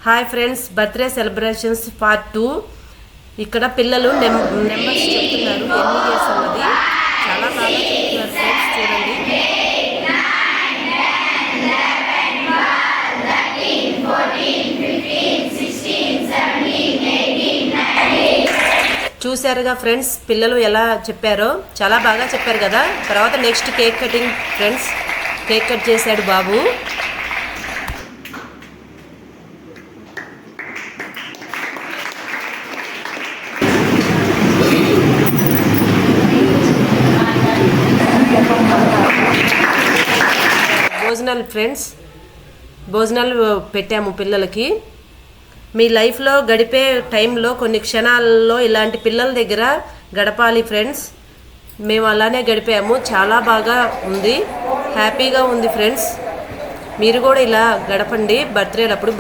Hi friends, birthday celebrations part 2. ఇక్కడ పిల్లలు numbers చెప్తున్నారు, ఎన్ని ఇయర్స్ అన్నది చాలా బాగా చెప్తున్నారు ఫ్రెండ్స్. చూడండి, చూశారుగా ఫ్రెండ్స్ పిల్లలు ఎలా చెప్పారో, చాలా బాగా చెప్పారు కదా. తర్వాత next cake cutting friends. Cake cut చేశాడు బాబు. భోజనాలు ఫ్రెండ్స్, భోజనాలు పెట్టాము పిల్లలకి. మీ లైఫ్లో గడిపే టైంలో కొన్ని క్షణాల్లో ఇలాంటి పిల్లల దగ్గర గడపాలి ఫ్రెండ్స్. మేము అలానే గడిపాము, చాలా బాగా ఉంది, హ్యాపీగా ఉంది ఫ్రెండ్స్. మీరు కూడా ఇలా గడపండి బర్త్డేలప్పుడు.